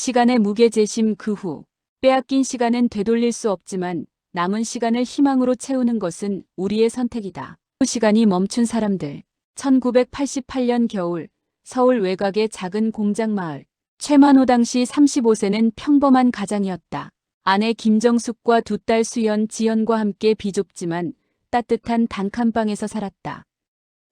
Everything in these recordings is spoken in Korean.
시간의 무게재심 그 후 빼앗긴 시간은 되돌릴 수 없지만 남은 시간을 희망으로 채우는 것은 우리의 선택이다. 시간이 멈춘 사람들. 1988년 겨울 서울 외곽의 작은 공장 마을. 최만호 당시 35세는 평범한 가장이었다. 아내 김정숙과 두 딸 수연, 지연과 함께 비좁지만 따뜻한 단칸방에서 살았다.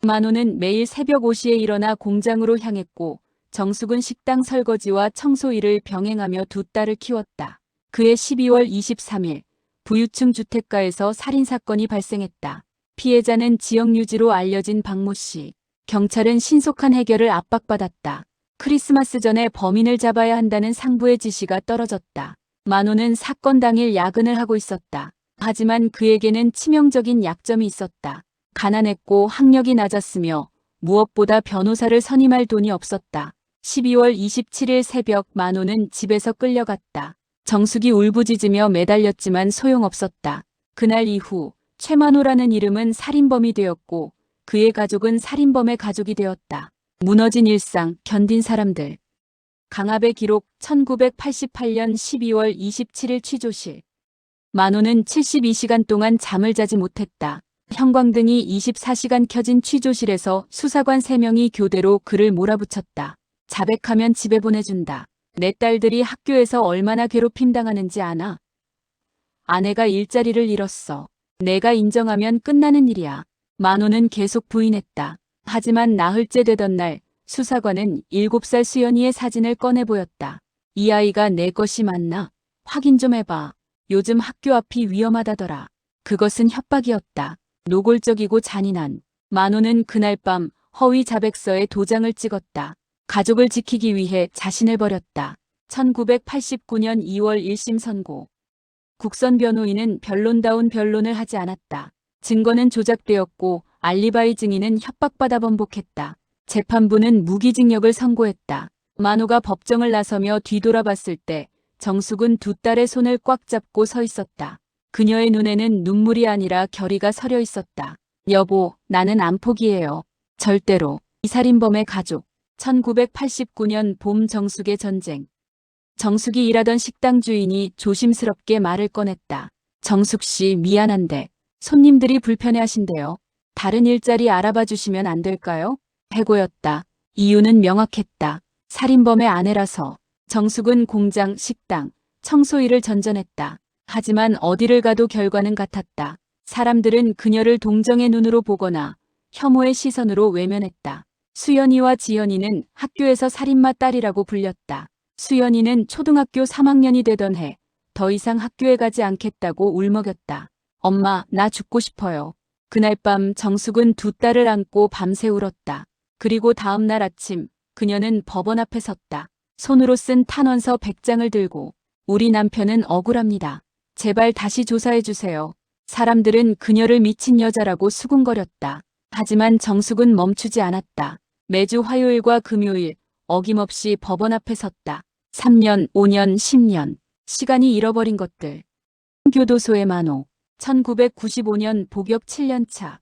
만호는 매일 새벽 5시에 일어나 공장으로 향했고 정숙은 식당 설거지와 청소 일을 병행하며 두 딸을 키웠다. 그해 12월 23일 부유층 주택가에서 살인사건이 발생했다. 피해자는 지역유지로 알려진 박모 씨. 경찰은 신속한 해결을 압박받았다. 크리스마스 전에 범인을 잡아야 한다는 상부의 지시가 떨어졌다. 만호는 사건 당일 야근을 하고 있었다. 하지만 그에게는 치명적인 약점이 있었다. 가난했고 학력이 낮았으며 무엇보다 변호사를 선임할 돈이 없었다. 12월 27일 새벽 만호는 집에서 끌려갔다. 정숙이 울부짖으며 매달렸지만 소용없었다. 그날 이후 최만호라는 이름은 살인범이 되었고 그의 가족은 살인범의 가족이 되었다. 무너진 일상, 견딘 사람들. 강압의 기록 1988년 12월 27일 취조실. 만호는 72시간 동안 잠을 자지 못했다. 형광등이 24시간 켜진 취조실에서 수사관 3명이 교대로 그를 몰아붙였다. 자백하면 집에 보내준다. 내 딸들이 학교에서 얼마나 괴롭힘 당하는지 아나? 아내가 일자리를 잃었어. 내가 인정하면 끝나는 일이야. 만호는 계속 부인했다. 하지만 나흘째 되던 날 수사관은 7살 수연이의 사진을 꺼내 보였다. 이 아이가 내 것이 맞나? 확인 좀 해봐. 요즘 학교 앞이 위험하다더라. 그것은 협박이었다. 노골적이고 잔인한. 만호는 그날 밤 허위 자백서에 도장을 찍었다. 가족을 지키기 위해 자신을 버렸다. 1989년 2월 1심 선고. 국선 변호인은 변론다운 변론을 하지 않았다. 증거는 조작되었고 알리바이 증인은 협박받아 번복했다. 재판부는 무기징역을 선고했다. 만호가 법정을 나서며 뒤돌아봤을 때 정숙은 두 딸의 손을 꽉 잡고 서 있었다. 그녀의 눈에는 눈물이 아니라 결의가 서려 있었다. 여보, 나는 안 포기해요. 절대로. 이 살인범의 가족. 1989년 봄 정숙의 전쟁. 정숙이 일하던 식당 주인이 조심스럽게 말을 꺼냈다. 정숙 씨, 미안한데 손님들이 불편해하신대요. 다른 일자리 알아봐 주시면 안 될까요? 해고였다. 이유는 명확했다. 살인범의 아내라서. 정숙은 공장, 식당, 청소 일을 전전했다. 하지만 어디를 가도 결과는 같았다. 사람들은 그녀를 동정의 눈으로 보거나 혐오의 시선으로 외면했다. 수연이와 지연이는 학교에서 살인마 딸이라고 불렸다. 수연이는 초등학교 3학년이 되던 해 더 이상 학교에 가지 않겠다고 울먹였다. 엄마, 나 죽고 싶어요. 그날 밤 정숙은 두 딸을 안고 밤새 울었다. 그리고 다음 날 아침 그녀는 법원 앞에 섰다. 손으로 쓴 탄원서 100장을 들고 우리 남편은 억울합니다. 제발 다시 조사해 주세요. 사람들은 그녀를 미친 여자라고 수군거렸다. 하지만 정숙은 멈추지 않았다. 매주 화요일과 금요일 어김없이 법원 앞에 섰다. 3년, 5년, 10년. 시간이 잃어버린 것들. 교도소의 만호. 1995년 복역 7년차.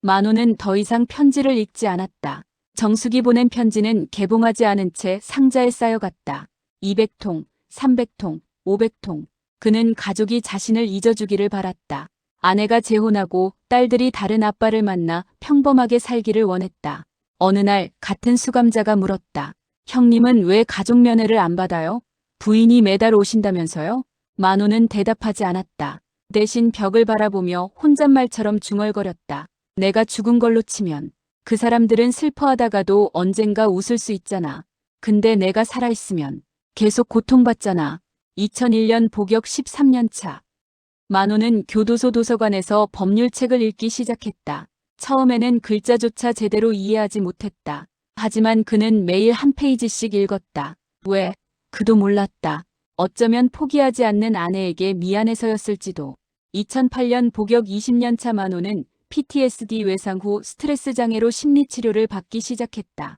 만호는 더 이상 편지를 읽지 않았다. 정숙이 보낸 편지는 개봉하지 않은 채 상자에 쌓여갔다. 200통, 300통, 500통. 그는 가족이 자신을 잊어주기를 바랐다. 아내가 재혼하고 딸들이 다른 아빠를 만나 평범하게 살기를 원했다. 어느 날 같은 수감자가 물었다. 형님은 왜 가족 면회를 안 받아요? 부인이 매달 오신다면서요? 만호는 대답하지 않았다. 대신 벽을 바라보며 혼잣말처럼 중얼거렸다. 내가 죽은 걸로 치면 그 사람들은 슬퍼하다가도 언젠가 웃을 수 있잖아. 근데 내가 살아있으면 계속 고통받잖아. 2001년 복역 13년 차. 만호는 교도소 도서관에서 법률책을 읽기 시작했다. 처음에는 글자조차 제대로 이해하지 못했다. 하지만 그는 매일 한 페이지씩 읽었다. 왜? 그도 몰랐다. 어쩌면 포기하지 않는 아내에게 미안해서였을지도. 2008년 복역 20년 차 만호는 PTSD 외상 후 스트레스 장애로 심리치료를 받기 시작했다.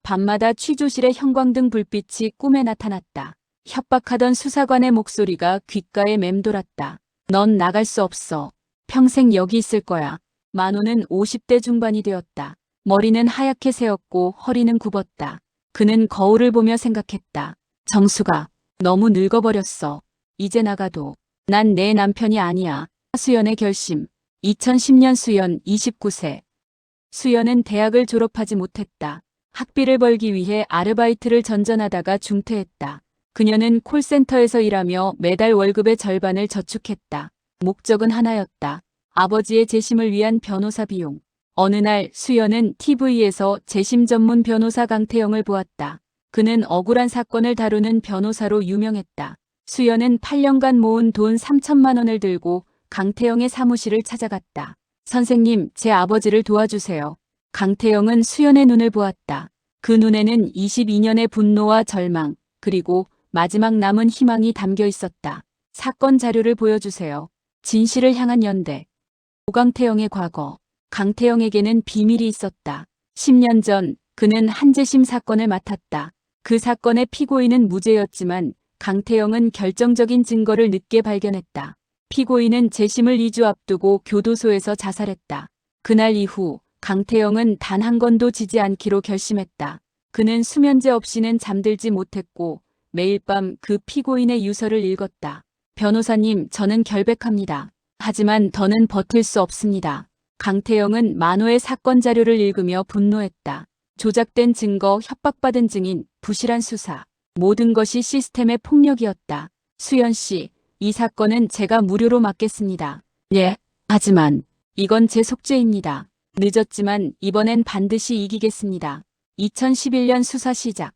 밤마다 취조실의 형광등 불빛이 꿈에 나타났다. 협박하던 수사관의 목소리가 귓가에 맴돌았다. 넌 나갈 수 없어. 평생 여기 있을 거야. 만호는 50대 중반이 되었다. 머리는 하얗게 새었고 허리는 굽었다. 그는 거울을 보며 생각했다. 정수가 너무 늙어버렸어. 이제 나가도 난 내 남편이 아니야. 수연의 결심. 2010년 수연 29세. 수연은 대학을 졸업하지 못했다. 학비를 벌기 위해 아르바이트를 전전하다가 중퇴했다. 그녀는 콜센터에서 일하며 매달 월급의 절반을 저축했다. 목적은 하나였다. 아버지의 재심을 위한 변호사 비용. 어느 날 수연은 TV에서 재심 전문 변호사 강태영을 보았다. 그는 억울한 사건을 다루는 변호사로 유명했다. 수연은 8년간 모은 돈 3천만 원을 들고 강태영의 사무실을 찾아갔다. 선생님, 제 아버지를 도와주세요. 강태영은 수연의 눈을 보았다. 그 눈에는 22년의 분노와 절망, 그리고 마지막 남은 희망이 담겨 있었다. 사건 자료를 보여주세요. 진실을 향한 연대. 오강태영의 과거. 강태영에게는 비밀이 있었다. 10년 전 그는 한 재심 사건을 맡았다. 그 사건의 피고인은 무죄였지만 강태영은 결정적인 증거를 늦게 발견했다. 피고인은 재심을 2주 앞두고 교도소에서 자살했다. 그날 이후 강태영은 단 한 건도 지지 않기로 결심했다. 그는 수면제 없이는 잠들지 못했고 매일 밤 그 피고인의 유서를 읽었다. 변호사님, 저는 결백합니다. 하지만 더는 버틸 수 없습니다. 강태영은 만호의 사건 자료를 읽으며 분노했다. 조작된 증거, 협박받은 증인, 부실한 수사. 모든 것이 시스템의 폭력이었다. 수연 씨, 이 사건은 제가 무료로 맡겠습니다. 예, 하지만 이건 제 속죄입니다. 늦었지만 이번엔 반드시 이기겠습니다. 2011년 수사 시작.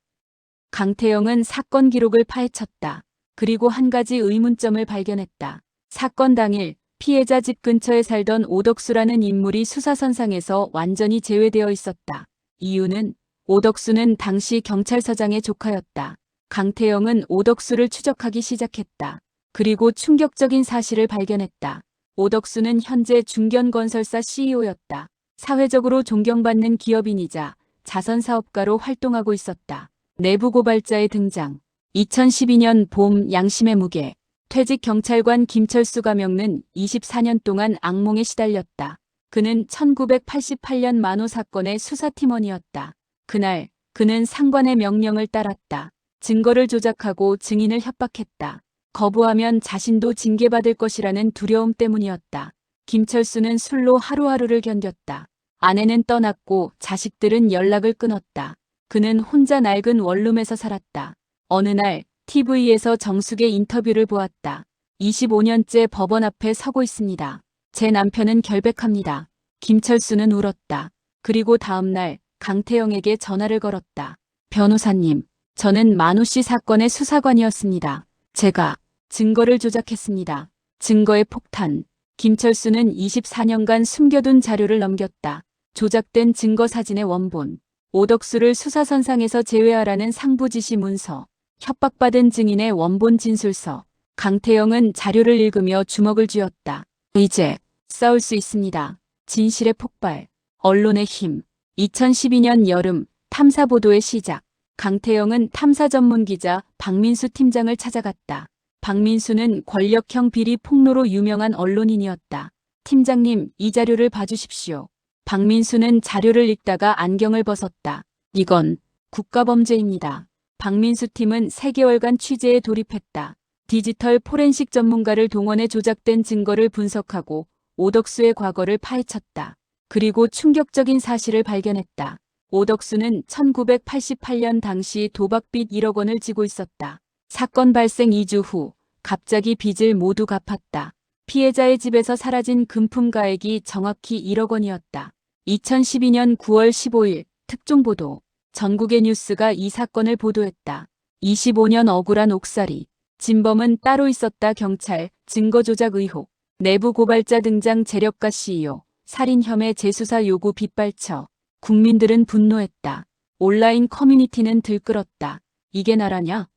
강태영은 사건 기록을 파헤쳤다. 그리고 한 가지 의문점을 발견했다. 사건 당일 피해자 집 근처에 살던 오덕수라는 인물이 수사선상에서 완전히 제외되어 있었다. 이유는 오덕수는 당시 경찰서장의 조카였다. 강태영은 오덕수를 추적하기 시작했다. 그리고 충격적인 사실을 발견했다. 오덕수는 현재 중견건설사 CEO였다. 사회적으로 존경받는 기업인이자 자선사업가로 활동하고 있었다. 내부 고발자의 등장. 2012년 봄 양심의 무게. 퇴직 경찰관 김철수가 겪는 24년 동안 악몽에 시달렸다. 그는 1988년 만호 사건의 수사팀원이었다. 그날 그는 상관의 명령을 따랐다. 증거를 조작하고 증인을 협박했다. 거부하면 자신도 징계받을 것이라는 두려움 때문이었다. 김철수는 술로 하루하루를 견뎠다. 아내는 떠났고 자식들은 연락을 끊었다. 그는 혼자 낡은 원룸에서 살았다. 어느 날 TV에서 정숙의 인터뷰를 보았다. 25년째 법원 앞에 서고 있습니다. 제 남편은 결백합니다. 김철수는 울었다. 그리고 다음 날 강태영에게 전화를 걸었다. 변호사님, 저는 만호 씨 사건의 수사관이었습니다. 제가 증거를 조작했습니다. 증거의 폭탄. 김철수는 24년간 숨겨둔 자료를 넘겼다. 조작된 증거 사진의 원본. 오덕수를 수사선상에서 제외하라는 상부 지시 문서. 협박받은 증인의 원본 진술서. 강태영은 자료를 읽으며 주먹을 쥐었다. 이제 싸울 수 있습니다. 진실의 폭발. 언론의 힘. 2012년 여름 탐사보도의 시작. 강태영은 탐사 전문 기자 박민수 팀장을 찾아갔다. 박민수는 권력형 비리 폭로로 유명한 언론인이었다. 팀장님, 이 자료를 봐주십시오. 박민수는 자료를 읽다가 안경을 벗었다. 이건 국가범죄입니다. 박민수 팀은 3개월간 취재에 돌입했다. 디지털 포렌식 전문가를 동원해 조작된 증거를 분석하고 오덕수의 과거를 파헤쳤다. 그리고 충격적인 사실을 발견했다. 오덕수는 1988년 당시 도박빚 1억 원을 지고 있었다. 사건 발생 2주 후 갑자기 빚을 모두 갚았다. 피해자의 집에서 사라진 금품 가액이 정확히 1억 원이었다. 2012년 9월 15일 특종보도. 전국의 뉴스가 이 사건을 보도했다. 25년 억울한 옥살이. 진범은 따로 있었다. 경찰, 증거 조작 의혹. 내부 고발자 등장. 재력가 CEO. 살인 혐의 재수사 요구 빗발쳐. 국민들은 분노했다. 온라인 커뮤니티는 들끓었다. 이게 나라냐?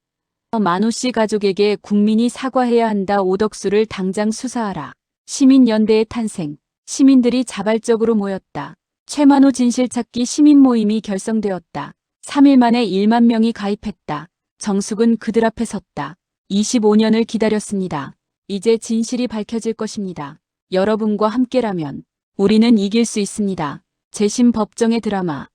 만호 씨 가족에게 국민이 사과해야 한다. 오덕수를 당장 수사하라. 시민연대의 탄생. 시민들이 자발적으로 모였다. 최만호 진실찾기 시민 모임이 결성되었다. 3일 만에 1만 명이 가입했다. 정숙은 그들 앞에 섰다. 25년을 기다렸습니다. 이제 진실이 밝혀질 것입니다. 여러분과 함께라면 우리는 이길 수 있습니다. 재심 법정의 드라마.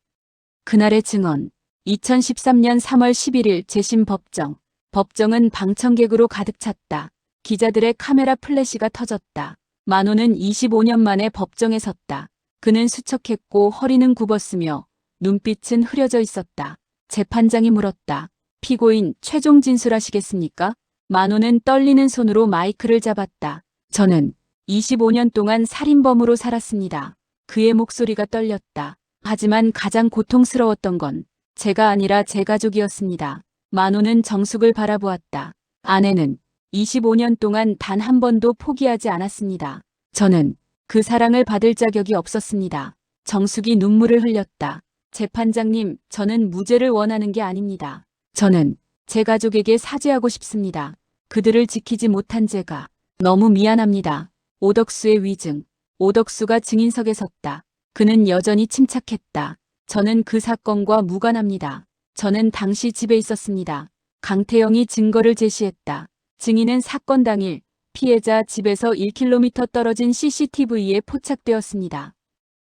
그날의 증언. 2013년 3월 11일 재심 법정. 법정은 방청객으로 가득 찼다. 기자들의 카메라 플래시가 터졌다. 만호는 25년 만에 법정에 섰다. 그는 수척했고 허리는 굽었으며 눈빛은 흐려져 있었다. 재판장이 물었다. 피고인 최종 진술하시겠습니까? 만호는 떨리는 손으로 마이크를 잡았다. 저는 25년 동안 살인범으로 살았습니다. 그의 목소리가 떨렸다. 하지만 가장 고통스러웠던 건 제가 아니라 제 가족이었습니다. 만호는 정숙을 바라보았다. 아내는 25년 동안 단 한 번도 포기하지 않았습니다. 저는 그 사랑을 받을 자격이 없었습니다. 정숙이 눈물을 흘렸다. 재판장님, 저는 무죄를 원하는 게 아닙니다. 저는 제 가족에게 사죄하고 싶습니다. 그들을 지키지 못한 제가 너무 미안합니다. 오덕수의 위증. 오덕수가 증인석에 섰다. 그는 여전히 침착했다. 저는 그 사건과 무관합니다. 저는 당시 집에 있었습니다. 강태영이 증거를 제시했다. 증인은 사건 당일 피해자 집에서 1km 떨어진 CCTV에 포착되었습니다.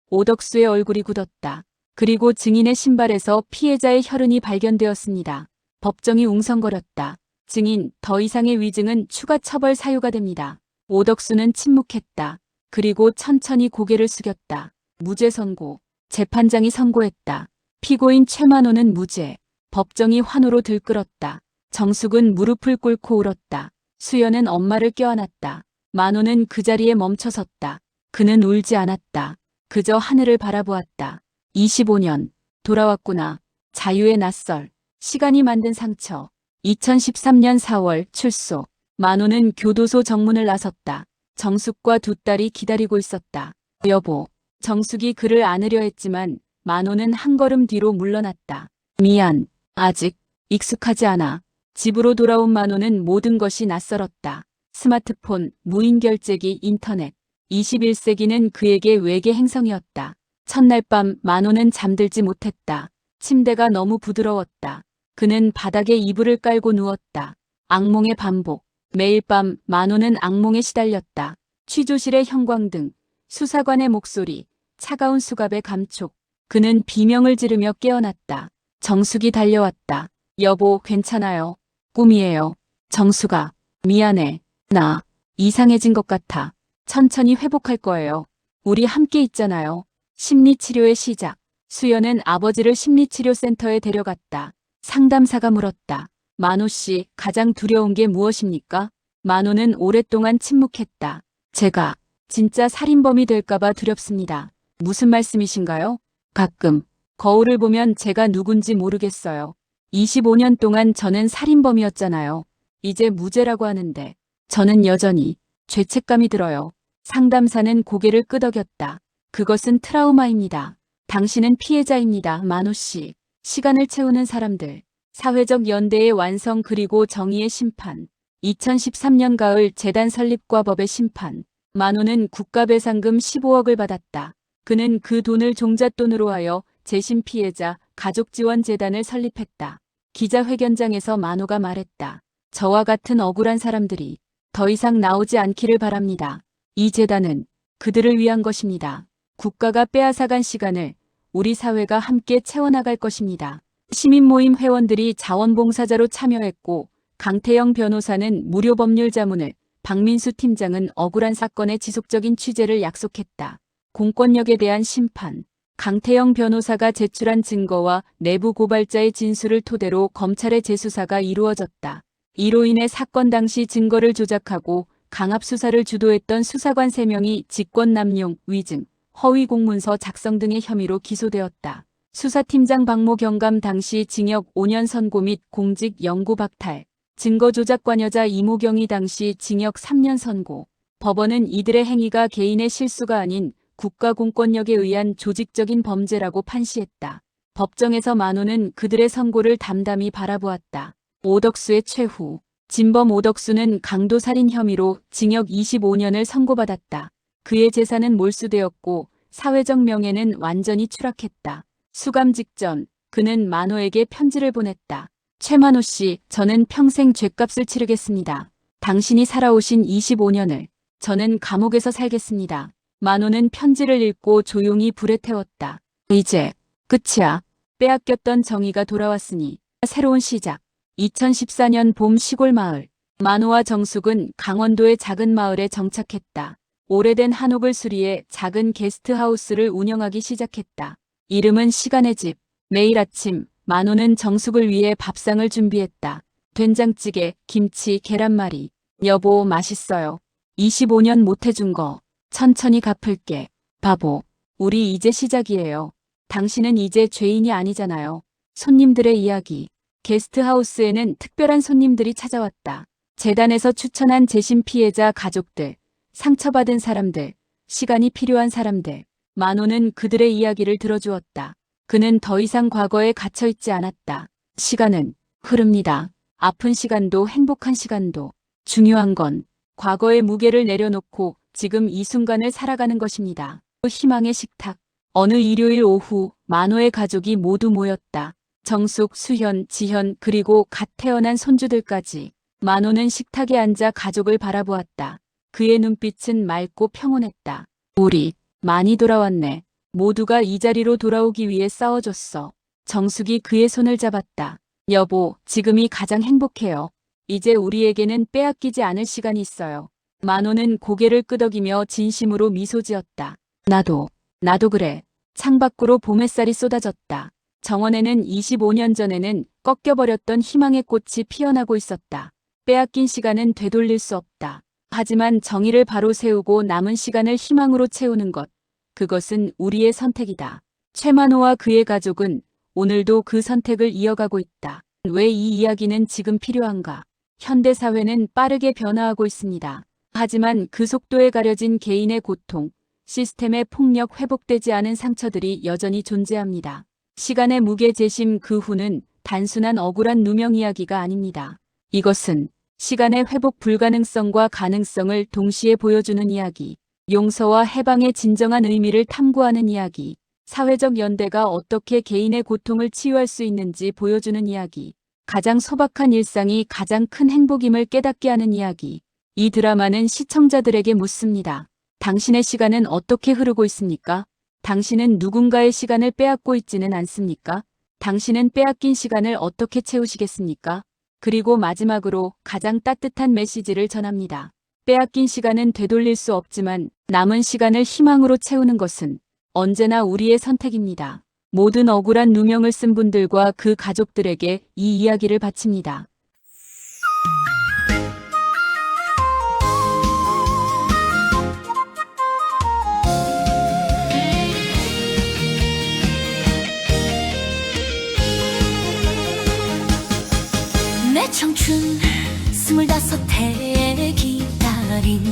오덕수의 얼굴이 굳었다. 그리고 증인의 신발에서 피해자의 혈흔이 발견되었습니다. 법정이 웅성거렸다. 증인, 더 이상의 위증은 추가 처벌 사유가 됩니다. 오덕수는 침묵했다. 그리고 천천히 고개를 숙였다. 무죄 선고. 재판장이 선고했다. 피고인 최만호는 무죄. 법정이 환호로 들끓었다. 정숙은 무릎을 꿇고 울었다. 수연은 엄마를 껴안았다. 만호는 그 자리에 멈춰섰다. 그는 울지 않았다. 그저 하늘을 바라보았다. 25년. 돌아왔구나. 자유의 낯설. 시간이 만든 상처. 2013년 4월 출소. 만호는 교도소 정문을 나섰다. 정숙과 두 딸이 기다리고 있었다. 여보. 정숙이 그를 안으려 했지만 만호는 한 걸음 뒤로 물러났다. 미안. 아직 익숙하지 않아. 집으로 돌아온 만호는 모든 것이 낯설었다. 스마트폰, 무인 결제기, 인터넷. 21세기는 그에게 외계 행성이었다. 첫날 밤 만호는 잠들지 못했다. 침대가 너무 부드러웠다. 그는 바닥에 이불을 깔고 누웠다. 악몽의 반복. 매일 밤 만호는 악몽에 시달렸다. 취조실의 형광등, 수사관의 목소리, 차가운 수갑의 감촉. 그는 비명을 지르며 깨어났다. 정숙이 달려왔다. 여보, 괜찮아요. 꿈이에요. 정숙아, 미안해. 나 이상해진 것 같아. 천천히 회복할 거예요. 우리 함께 있잖아요. 심리치료의 시작. 수연은 아버지를 심리치료센터에 데려갔다. 상담사가 물었다. 만호 씨, 가장 두려운 게 무엇입니까? 만호는 오랫동안 침묵했다. 제가 진짜 살인범이 될까봐 두렵습니다. 무슨 말씀이신가요? 가끔 거울을 보면 제가 누군지 모르겠어요. 25년 동안 저는 살인범이었잖아요. 이제 무죄라고 하는데 저는 여전히 죄책감이 들어요. 상담사는 고개를 끄덕였다. 그것은 트라우마입니다. 당신은 피해자입니다, 만호 씨. 시간을 채우는 사람들. 사회적 연대의 완성 그리고 정의의 심판. 2013년 가을 재단 설립과 법의 심판. 만호는 국가배상금 15억을 받았다. 그는 그 돈을 종잣돈으로 하여 재심 피해자 가족지원재단을 설립했다. 기자회견장에서 만호가 말했다. 저와 같은 억울한 사람들이 더 이상 나오지 않기를 바랍니다. 이 재단은 그들을 위한 것입니다. 국가가 빼앗아간 시간을 우리 사회가 함께 채워나갈 것입니다. 시민모임 회원들이 자원봉사자로 참여했고 강태영 변호사는 무료 법률 자문을, 박민수 팀장은 억울한 사건의 지속적인 취재를 약속했다. 공권력에 대한 심판. 강태영 변호사가 제출한 증거와 내부 고발자의 진술을 토대로 검찰의 재수사가 이루어졌다. 이로 인해 사건 당시 증거를 조작하고 강압 수사를 주도했던 수사관 3명이 직권남용, 위증, 허위 공문서 작성 등의 혐의로 기소되었다. 수사팀장 박모 경감 당시 징역 5년 선고 및 공직 영구 박탈. 증거 조작 관여자 이모경이 당시 징역 3년 선고. 법원은 이들의 행위가 개인의 실수가 아닌 국가 공권력에 의한 조직적인 범죄라고 판시했다. 법정에서 만호는 그들의 선고를 담담히 바라보았다. 오덕수의 최후. 진범 오덕수는 강도살인 혐의로 징역 25년을 선고받았다. 그의 재산은 몰수되었고 사회적 명예는 완전히 추락했다. 수감 직전 그는 만호에게 편지를 보냈다. 최만호 씨, 저는 평생 죗값을 치르겠습니다. 당신이 살아오신 25년을 저는 감옥에서 살겠습니다. 만호는 편지를 읽고 조용히 불에 태웠다. 이제 끝이야. 빼앗겼던 정의가 돌아왔으니 새로운 시작. 2014년 봄 시골 마을. 만호와 정숙은 강원도의 작은 마을에 정착했다. 오래된 한옥을 수리해 작은 게스트하우스를 운영하기 시작했다. 이름은 시간의 집. 매일 아침 만호는 정숙을 위해 밥상을 준비했다. 된장찌개, 김치, 계란말이. 여보, 맛있어요. 25년 못 해준 거 천천히 갚을게. 바보, 우리 이제 시작이에요. 당신은 이제 죄인이 아니잖아요. 손님들의 이야기. 게스트하우스에는 특별한 손님들이 찾아왔다. 재단에서 추천한 재심 피해자 가족들, 상처받은 사람들, 시간이 필요한 사람들. 만호는 그들의 이야기를 들어주었다. 그는 더 이상 과거에 갇혀있지 않았다. 시간은 흐릅니다. 아픈 시간도 행복한 시간도. 중요한 건 과거의 무게를 내려놓고 지금 이 순간을 살아가는 것입니다. 희망의 식탁. 어느 일요일 오후 만호의 가족이 모두 모였다. 정숙, 수현, 지현 그리고 갓 태어난 손주들까지. 만호는 식탁에 앉아 가족을 바라보았다. 그의 눈빛은 맑고 평온했다. 우리 많이 돌아왔네. 모두가 이 자리로 돌아오기 위해 싸워줬어. 정숙이 그의 손을 잡았다. 여보, 지금이 가장 행복해요. 이제 우리에게는 빼앗기지 않을 시간이 있어요. 만호는 고개를 끄덕이며 진심으로 미소 지었다. 나도 그래. 창밖으로 봄 햇살이 쏟아졌다. 정원에는 25년 전에는 꺾여버렸던 희망의 꽃이 피어나고 있었다. 빼앗긴 시간은 되돌릴 수 없다. 하지만 정의를 바로 세우고 남은 시간을 희망으로 채우는 것. 그것은 우리의 선택이다. 최만호와 그의 가족은 오늘도 그 선택을 이어가고 있다. 왜 이 이야기는 지금 필요한가? 현대사회는 빠르게 변화하고 있습니다. 하지만 그 속도에 가려진 개인의 고통, 시스템의 폭력, 회복되지 않은 상처들이 여전히 존재합니다. 시간의 무게 재심 그 후는 단순한 억울한 누명 이야기가 아닙니다. 이것은 시간의 회복 불가능성과 가능성을 동시에 보여주는 이야기, 용서와 해방의 진정한 의미를 탐구하는 이야기, 사회적 연대가 어떻게 개인의 고통을 치유할 수 있는지 보여주는 이야기, 가장 소박한 일상이 가장 큰 행복임을 깨닫게 하는 이야기. 이 드라마는 시청자들에게 묻습니다. 당신의 시간은 어떻게 흐르고 있습니까? 당신은 누군가의 시간을 빼앗고 있지는 않습니까? 당신은 빼앗긴 시간을 어떻게 채우시겠습니까? 그리고 마지막으로 가장 따뜻한 메시지를 전합니다. 빼앗긴 시간은 되돌릴 수 없지만 남은 시간을 희망으로 채우는 것은 언제나 우리의 선택입니다. 모든 억울한 누명을 쓴 분들과 그 가족들에게 이 이야기를 바칩니다. 내 청춘 25해 기다린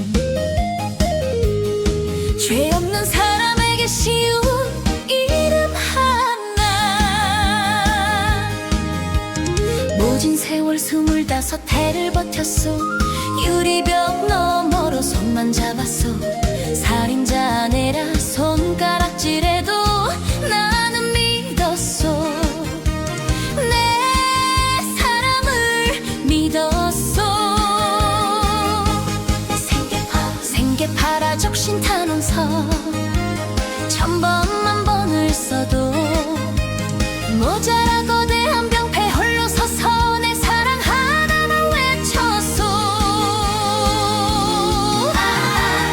죄 없는 사람에게 쉬운 이름 하나 모진 세월 25해를 버텼어 유리벽 너머로 손만 잡았어 살인자 아내라 손가락질해도 나는 믿었어 생계 팔아 적신 탄원서 1000번 만번을 써도 모자라 거대한 병폐 홀로 서서 내 사랑 하나만 외쳤어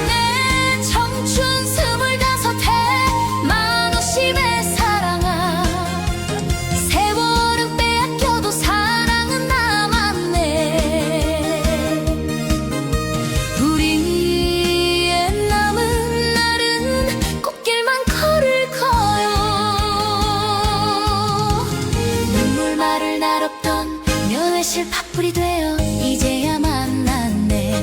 내 청춘 25해 만 50의 사랑아 세월은 빼앗겨도 사랑은 남았네 우리의 남은 날은 꽃길만 걸을 거요 눈물말을 나눴던 면회실 팥불이 되어 이제야 만났네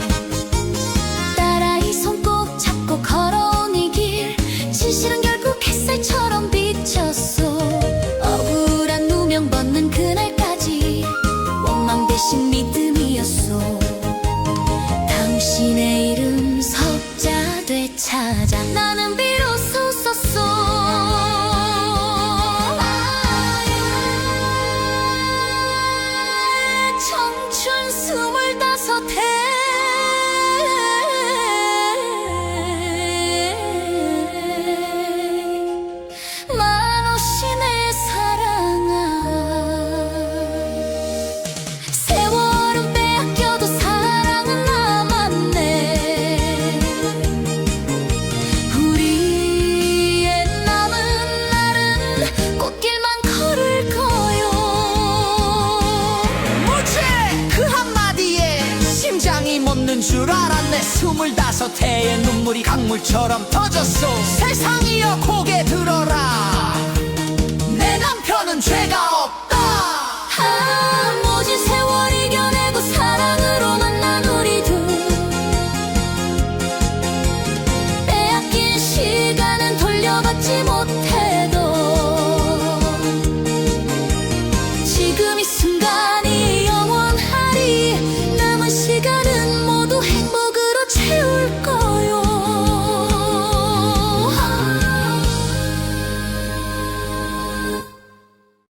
딸아이 손 꼭 잡고 걸어온 이 길 진실은 결국 햇살처럼 비쳤어 억울한 누명 벗는 그날까지 원망 대신 믿음이었어 당신의 이름 석자 되찾아 나는 비로소 썼어 청춘 25 줄 알았네. 25해의 눈물이 강물처럼 터졌어. 세상이여 고개 들어라. 내 남편은 죄가 없다. 모진 세월 이겨내고 사랑으로 만난 우리들. 빼앗긴 시간은 돌려받지 못해도 지금 이 순간